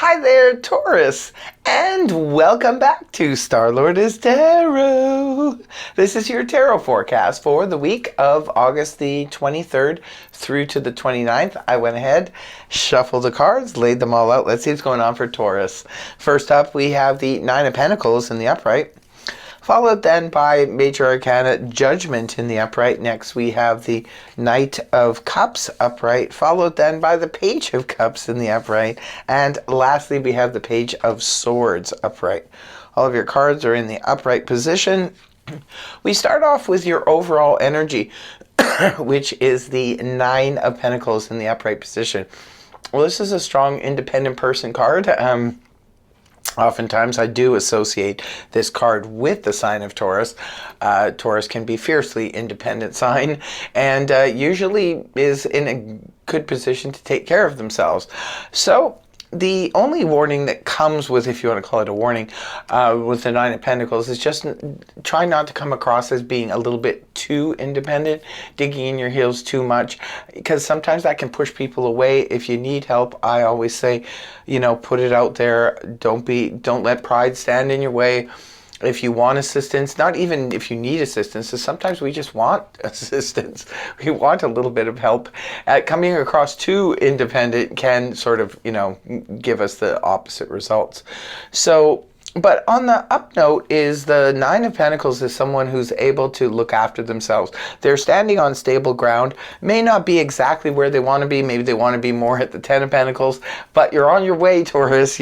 Hi there, Taurus, and welcome back to Star-Lord.AN Tarot. This is your tarot forecast for the week of August the 23rd through to the 29th. I went ahead, shuffled the cards, laid them all out. Let's see what's going on for Taurus. First up, we have the Nine of Pentacles in the upright, followed then by Major Arcana Judgment in the upright. Next we have the Knight of Cups upright, followed then by the Page of Cups in the upright. And lastly we have the Page of Swords upright. All of your cards are in the upright position. We start off with your overall energy, which is the Nine of Pentacles in the upright position. Well, this is a strong independent person card. Oftentimes I do associate this card with the sign of Taurus. Taurus can be fiercely independent sign and usually is in a good position to take care of themselves. So the only warning that comes with, if you want to call it a warning, with the Nine of Pentacles is just try not to come across as being a little bit too independent, digging in your heels too much, because sometimes that can push people away. If you need help, I always say, you know, put it out there. Don't let pride stand in your way. If you want assistance, not even if you need assistance, because sometimes we just want assistance. We want a little bit of help. Coming across too independent can sort of, you know, give us the opposite results. So, but on the up note is the Nine of Pentacles is someone who's able to look after themselves. They're standing on stable ground, may not be exactly where they want to be. Maybe they want to be more at the Ten of Pentacles, but you're on your way, Taurus.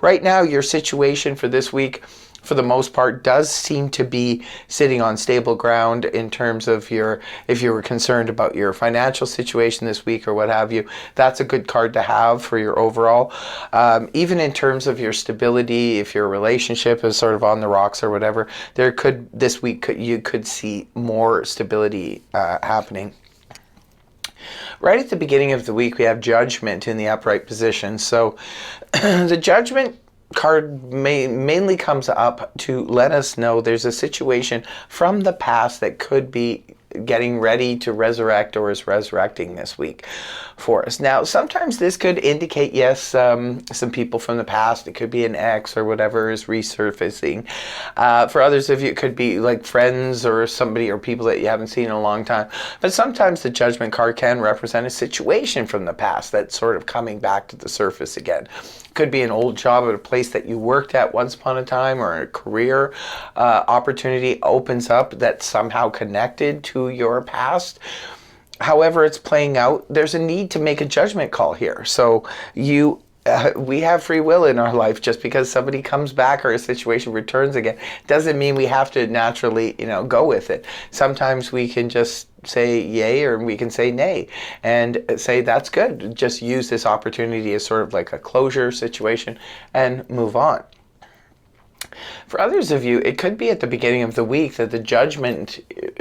Right now, your situation for this week, for the most part, does seem to be sitting on stable ground in terms of if you were concerned about your financial situation this week or what have you, that's a good card to have for your overall. Even in terms of your stability, if your relationship is sort of on the rocks or whatever, this week you could see more stability happening. Right at the beginning of the week, we have Judgment in the upright position. So the Judgment card mainly comes up to let us know there's a situation from the past that could be getting ready to resurrect or is resurrecting this week for us. Now, sometimes this could indicate, yes, some people from the past. It could be an ex or whatever is resurfacing. For others of you, it could be like friends or somebody or people that you haven't seen in a long time. But sometimes the Judgment card can represent a situation from the past that's sort of coming back to the surface again. Could be an old job at a place that you worked at once upon a time, or a career opportunity opens up that's somehow connected to your past. However it's playing out, there's a need to make a judgment call here. So we have free will in our life. Just because somebody comes back or a situation returns again doesn't mean we have to naturally, go with it. Sometimes we can just say yay or we can say nay and say that's good. Just use this opportunity as sort of like a closure situation and move on. For others of you, it could be at the beginning of the week that the Judgment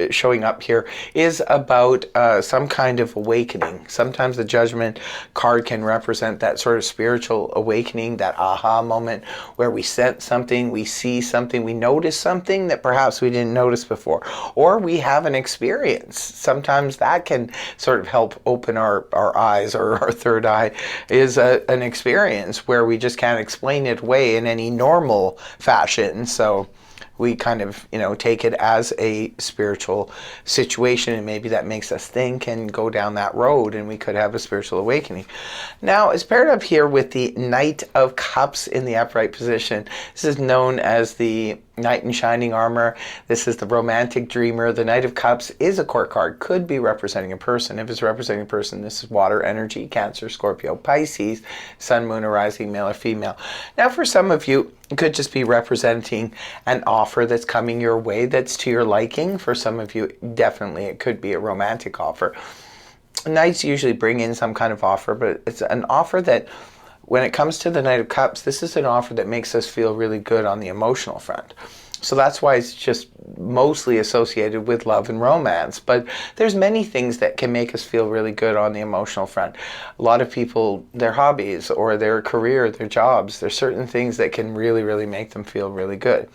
showing up here is about some kind of awakening. Sometimes the Judgment card can represent that sort of spiritual awakening, that aha moment where we sense something, we see something, we notice something that perhaps we didn't notice before, or we have an experience. Sometimes that can sort of help open our eyes, or our third eye is an experience where we just can't explain it away in any normal fashion. So we kind of, take it as a spiritual situation, and maybe that makes us think and go down that road, and we could have a spiritual awakening. Now, it's paired up here with the Knight of Cups in the upright position. This is known as the Knight in Shining Armor. This is the romantic dreamer. The Knight of Cups is a court card, could be representing a person. If it's representing a person, this is water energy, Cancer, Scorpio, Pisces, Sun, Moon, or Rising, male or female. Now, for some of you, it could just be representing an offer that's coming your way that's to your liking. For some of you, definitely it could be a romantic offer. Knights usually bring in some kind of offer, but it's an offer that, when it comes to the Knight of Cups, this is an offer that makes us feel really good on the emotional front. So that's why it's just mostly associated with love and romance. But there's many things that can make us feel really good on the emotional front. A lot of people, their hobbies or their career, their jobs, there's certain things that can really, really make them feel really good.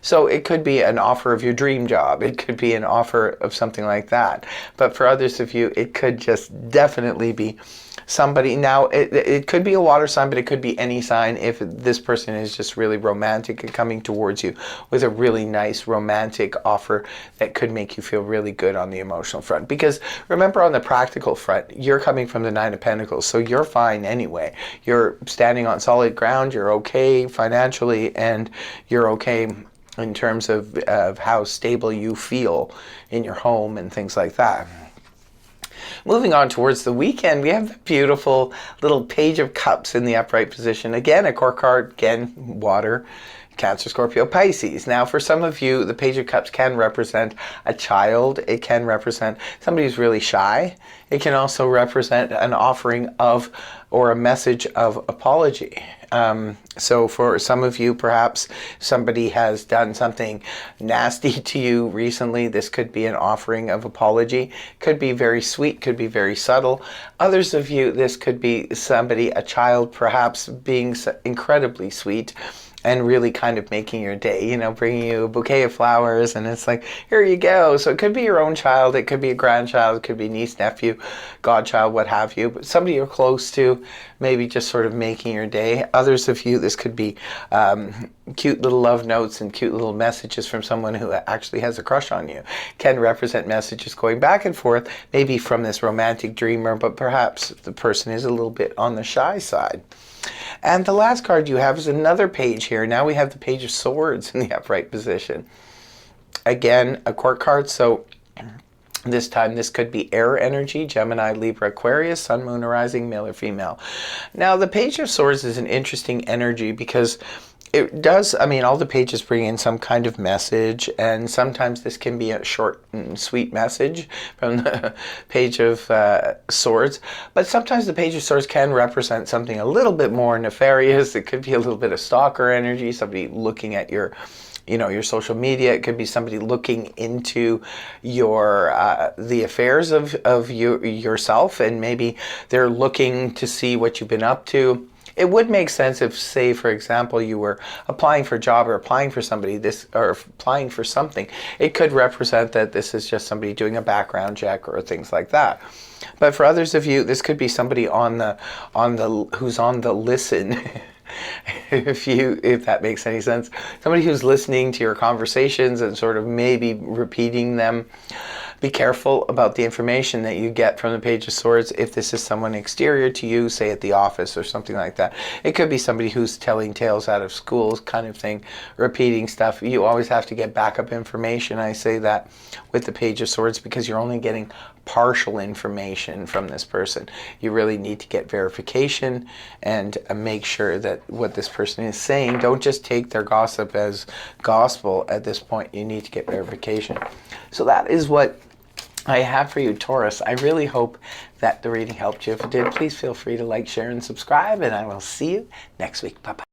So it could be an offer of your dream job. It could be an offer of something like that. But for others of you, it could just definitely be somebody. Now, it could be a water sign, but it could be any sign if this person is just really romantic and coming towards you with a really nice romantic offer that could make you feel really good on the emotional front. Because remember, on the practical front, you're coming from the Nine of Pentacles, so you're fine anyway. You're standing on solid ground, you're okay financially, and you're okay in terms of how stable you feel in your home and things like that. Moving on towards the weekend, we have the beautiful little Page of Cups in the upright position. Again, a core card, again, water, Cancer, Scorpio, Pisces. Now, for some of you, the Page of Cups can represent a child. It can represent somebody who's really shy. It can also represent an offering of or a message of apology. So for some of you, perhaps somebody has done something nasty to you recently. This could be an offering of apology. Could be very sweet, could be very subtle. Others of you, this could be somebody, a child, perhaps being incredibly sweet and really kind of making your day, you know, bringing you a bouquet of flowers, and it's like, here you go. So it could be your own child, it could be a grandchild, it could be niece, nephew, godchild, what have you, but somebody you're close to, maybe just sort of making your day. Others of you, this could be cute little love notes and cute little messages from someone who actually has a crush on you. Can represent messages going back and forth, maybe from this romantic dreamer, but perhaps the person is a little bit on the shy side. And the last card you have is another page here. Now we have the Page of Swords in the upright position. Again, a court card, so this time this could be air energy, Gemini, Libra, Aquarius, Sun, Moon, or Rising, male or female. Now the Page of Swords is an interesting energy because it does, I mean, all the pages bring in some kind of message, and sometimes this can be a short and sweet message from the Page of Swords, but sometimes the Page of Swords can represent something a little bit more nefarious. It could be a little bit of stalker energy, somebody looking at your, you know, your social media. It could be somebody looking into your the affairs of yourself, and maybe they're looking to see what you've been up to. It would make sense if, say, for example, you were applying for a job or applying for somebody, or applying for something. It could represent that this is just somebody doing a background check or things like that. But for others of you, this could be somebody who's on the listen. If that makes any sense. Somebody who's listening to your conversations and sort of maybe repeating them. Be careful about the information that you get from the Page of Swords if this is someone exterior to you, say at the office or something like that. It could be somebody who's telling tales out of schools kind of thing, repeating stuff. You always have to get backup information. I say that with the Page of Swords because you're only getting partial information from this person. You really need to get verification and make sure that what this person is saying, don't just take their gossip as gospel at this point. You need to get verification. So that is what I have for you, Taurus. I really hope that the reading helped you. If it did, please feel free to like, share, and subscribe, and I will see you next week. Bye-bye.